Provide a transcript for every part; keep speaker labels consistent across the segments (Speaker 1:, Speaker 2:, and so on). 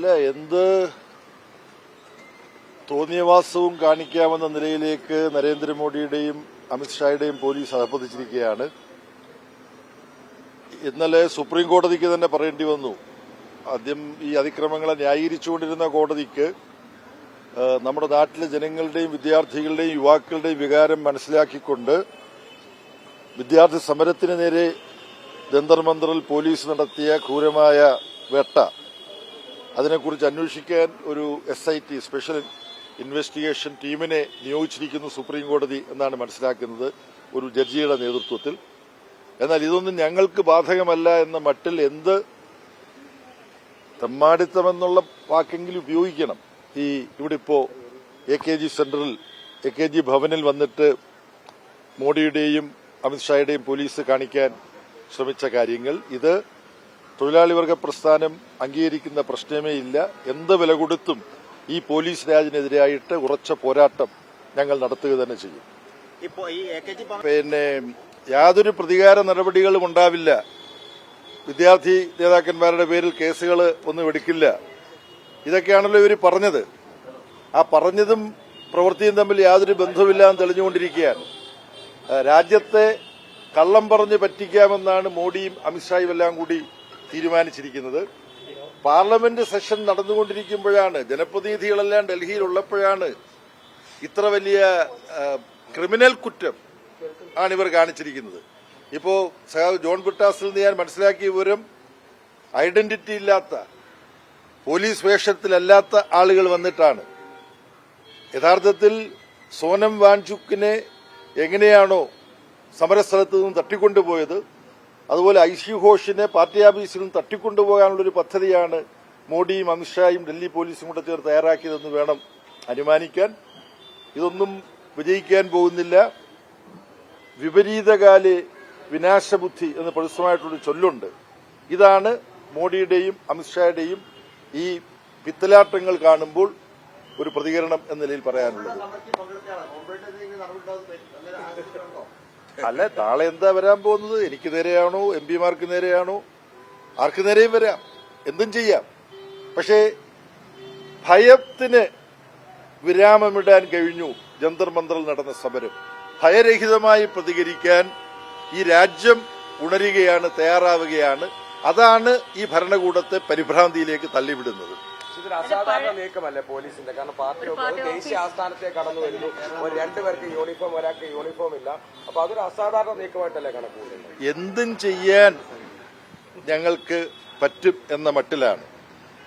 Speaker 1: അല്ല, എന്ത് തോന്നിയവാസവും കാണിക്കാമെന്ന നിലയിലേക്ക് നരേന്ദ്രമോദിയുടെയും അമിത്ഷായുടെയും പോലീസ് അധപ്പതിച്ചിരിക്കുകയാണ്. ഇന്നലെ സുപ്രീം കോടതിക്ക് തന്നെ പറയേണ്ടി വന്നു. ആദ്യം ഈ അതിക്രമങ്ങളെ ന്യായീകരിച്ചുകൊണ്ടിരുന്ന കോടതിക്ക് നമ്മുടെ നാട്ടിലെ ജനങ്ങളുടെയും വിദ്യാർത്ഥികളുടെയും യുവാക്കളുടെയും വികാരം മനസ്സിലാക്കിക്കൊണ്ട് വിദ്യാർത്ഥി സമരത്തിന് നേരെ ജന്തർ മന്ദറിൽ പോലീസ് നടത്തിയ ക്രൂരമായ വേട്ട, അതിനെക്കുറിച്ച് അന്വേഷിക്കാൻ ഒരു SIT സ്പെഷ്യൽ ഇൻവെസ്റ്റിഗേഷൻ ടീമിനെ നിയോഗിച്ചിരിക്കുന്നു സുപ്രീം കോടതി എന്നാണ് മനസ്സിലാക്കുന്നത്, ഒരു ജഡ്ജിയുടെ നേതൃത്വത്തിൽ. എന്നാൽ ഇതൊന്നും ഞങ്ങൾക്ക് ബാധകമല്ല എന്ന മട്ടിൽ എന്ത് തെമ്മാടിത്തമെന്നുള്ള വാക്കെങ്കിലും ഉപയോഗിക്കണം. ഇവിടെ ഇപ്പോ AKG സെന്ററിൽ AKG ഭവനിൽ വന്നിട്ട് മോഡിയുടെയും അമിത്ഷായുടെയും പോലീസ് കാണിക്കാൻ ശ്രമിച്ച കാര്യങ്ങൾ, ഇത് തൊഴിലാളി വർഗ പ്രസ്ഥാനം അംഗീകരിക്കുന്ന പ്രശ്നമേ ഇല്ല. എന്ത് വില കൊടുത്തും ഈ പോലീസ് രാജിനെതിരായിട്ട് ഉറച്ച പോരാട്ടം ഞങ്ങൾ നടത്തുക തന്നെ ചെയ്യും. പിന്നെ യാതൊരു പ്രതികാര നടപടികളും ഉണ്ടാവില്ല. വിദ്യാർത്ഥി നേതാക്കന്മാരുടെ പേരിൽ കേസുകൾ ഒന്നും എടുക്കില്ല. ഇതൊക്കെയാണല്ലോ ഇവർ പറഞ്ഞത്. ആ പറഞ്ഞതും പ്രവൃത്തിയും തമ്മിൽ യാതൊരു ബന്ധവുമില്ലാന്ന് തെളിഞ്ഞുകൊണ്ടിരിക്കുകയാണ്. രാജ്യത്തെ കള്ളം പറഞ്ഞ് പറ്റിക്കാമെന്നാണ് മോഡിയും അമിത്ഷായും എല്ലാം കൂടി തീരുമാനിച്ചിരിക്കുന്നത്. പാർലമെന്റ് സെഷൻ നടന്നുകൊണ്ടിരിക്കുമ്പോഴാണ്, ജനപ്രതിനിധികളെല്ലാം ഡൽഹിയിലുള്ളപ്പോഴാണ് ഇത്ര വലിയ ക്രിമിനൽ കുറ്റം ആണ് ഇവർ കാണിച്ചിരിക്കുന്നത്. ഇപ്പോ ജോൺ ബ്രിട്ടാസിൽ നിന്ന് ഞാൻ മനസ്സിലാക്കിയ വിവരം, ഐഡന്റിറ്റി ഇല്ലാത്ത, പോലീസ് വേഷത്തിലല്ലാത്ത ആളുകൾ വന്നിട്ടാണ് യഥാർത്ഥത്തിൽ സോനം വാങ്ചുക്കിനെ എങ്ങനെയാണോ സമരസ്ഥലത്ത് നിന്നും തട്ടിക്കൊണ്ടുപോയത്, അതുപോലെ ഐഷി ഘോഷിനെ പാർട്ടി ഓഫീസിൽ നിന്ന് തട്ടിക്കൊണ്ടുപോകാനുള്ളൊരു പദ്ധതിയാണ് മോഡിയും അമിത്ഷായും ഡൽഹി പോലീസും കൂടെ ചേർത്ത് തയ്യാറാക്കിയതെന്ന് വേണം അനുമാനിക്കാൻ. ഇതൊന്നും വിജയിക്കാൻ പോകുന്നില്ല. വിപരീതകാലെ വിനാശബുദ്ധി എന്ന് പ്രസിദ്ധമായിട്ടൊരു ചൊല്ലുണ്ട്. ഇതാണ് മോഡിയുടെയും അമിത്ഷായുടെയും ഈ പിത്തലാട്ടങ്ങൾ കാണുമ്പോൾ ഒരു പ്രതികരണം എന്ന നിലയിൽ പറയാനുള്ളത്. അല്ല, നാളെ എന്താ വരാൻ പോകുന്നത്? എനിക്ക് നേരെയാണോ, MPമാർക്ക് നേരെയാണോ, ആർക്ക് നേരെയും വരാം, എന്തും ചെയ്യാം. പക്ഷേ ഭയത്തിന് വിരാമമിടാൻ കഴിഞ്ഞു. ജന്തർ മന്ദറിൽ നടന്ന സമരം ഭയരഹിതമായി പ്രതികരിക്കാൻ ഈ രാജ്യം ഉണരുകയാണ്, തയ്യാറാവുകയാണ്. അതാണ് ഈ ഭരണകൂടത്തെ പരിഭ്രാന്തിയിലേക്ക് തള്ളിവിടുന്നത്.
Speaker 2: ഇതൊരു അസാധാരണ നീക്കമല്ലേ പോലീസിന്റെ? കാരണം പാർട്ടി ദേശീയ ആസ്ഥാനത്തേക്ക് കടന്നു വരുന്നു, ഒരു രണ്ടുപേർക്ക് യൂണിഫോം, ഒരാൾക്ക് യൂണിഫോം ഇല്ല. അപ്പൊ അതൊരു അസാധാരണ നീക്കമായിട്ടല്ലേ കണക്കൂട്ടുന്നത്?
Speaker 1: എന്തും ചെയ്യാൻ ഞങ്ങൾക്ക് പറ്റും എന്ന മട്ടിലാണ്.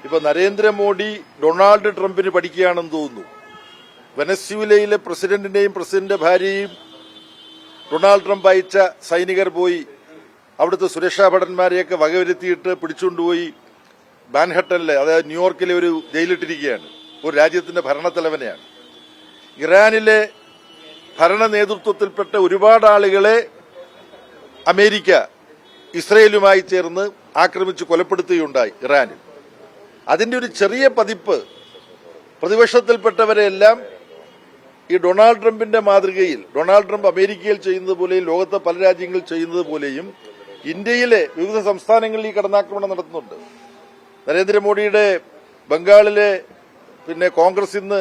Speaker 1: ഇപ്പൊ നരേന്ദ്രമോദി ഡൊണാൾഡ് ട്രംപിന് പഠിക്കുകയാണെന്ന് തോന്നുന്നു. വെനസ്വേലയിലെ പ്രസിഡന്റിന്റെയും പ്രസിഡന്റ് ഭാര്യയും ഡൊണാൾഡ് ട്രംപ് അയച്ച സൈനികർ പോയി അവിടുത്തെ സുരക്ഷാ ഭടന്മാരെയൊക്കെ വകവരുത്തിയിട്ട് പിടിച്ചുകൊണ്ടുപോയി മാൻഹട്ടനിലെ, അതായത് ന്യൂയോർക്കിലെ ഒരു ജയിലിട്ടിരിക്കുകയാണ്. ഒരു രാജ്യത്തിന്റെ ഭരണത്തലവനെയാണ്. ഇറാനിലെ ഭരണ നേതൃത്വത്തിൽപ്പെട്ട ഒരുപാട് ആളുകളെ അമേരിക്ക ഇസ്രയേലുമായി ചേർന്ന് ആക്രമിച്ച് കൊലപ്പെടുത്തുകയുണ്ടായി ഇറാനിൽ. അതിന്റെ ഒരു ചെറിയ പതിപ്പ് പ്രതിപക്ഷത്തിൽപ്പെട്ടവരെല്ലാം ഈ ഡൊണാൾഡ് ട്രംപിന്റെ മാതൃകയിൽ, ഡൊണാൾഡ് ട്രംപ് അമേരിക്കയിൽ ചെയ്യുന്നത് പോലെയും ലോകത്തെ പല രാജ്യങ്ങളിൽ ചെയ്യുന്നത് പോലെയും ഇന്ത്യയിലെ വിവിധ സംസ്ഥാനങ്ങളിൽ ഈ കടന്നാക്രമണം നടത്തുന്നുണ്ട്. നരേന്ദ്രമോദിയുടെ ബംഗാളിലെ കോൺഗ്രസ് ഇന്ന്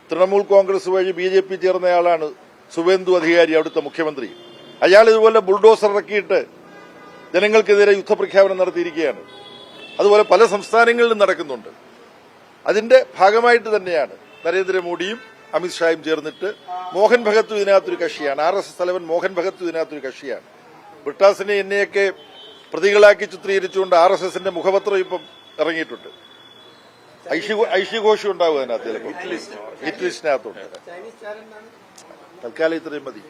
Speaker 1: തൃണമൂൽ കോൺഗ്രസ് വഴി BJP ചേർന്നയാളാണ് സുവേന്ദു അധികാരി, അവിടുത്തെ മുഖ്യമന്ത്രി. അയാൾ ഇതുപോലെ ബുൾഡോസർ ഇറക്കിയിട്ട് ജനങ്ങൾക്കെതിരെ യുദ്ധപ്രഖ്യാപനം നടത്തിയിരിക്കുകയാണ്. അതുപോലെ പല സംസ്ഥാനങ്ങളിലും നടക്കുന്നുണ്ട്. അതിന്റെ ഭാഗമായിട്ട് തന്നെയാണ് നരേന്ദ്രമോദിയും അമിത്ഷായും ചേർന്നിട്ട്, മോഹൻ ഭഗത്തും ഇതിനകത്തൊരു കക്ഷിയാണ്, RSS തലവൻ മോഹൻ ഭഗത്തും ഇതിനകത്തൊരു കക്ഷിയാണ്. ബ്രിട്ടാസിനെ എന്നെയൊക്കെ പ്രതികളാക്കി ചിത്രീകരിച്ചുകൊണ്ട് RSSന്റെ മുഖപത്രം ഇപ്പം ഇറങ്ങിയിട്ടുണ്ട്. ഐഷി ഘോഷും ഉണ്ടാവും അതിനകത്ത്, ചിലപ്പോൾ ഹിറ്റ് ലിസ്റ്റിനകത്തുണ്ട്. തൽക്കാലം ഇത്രയും മതി.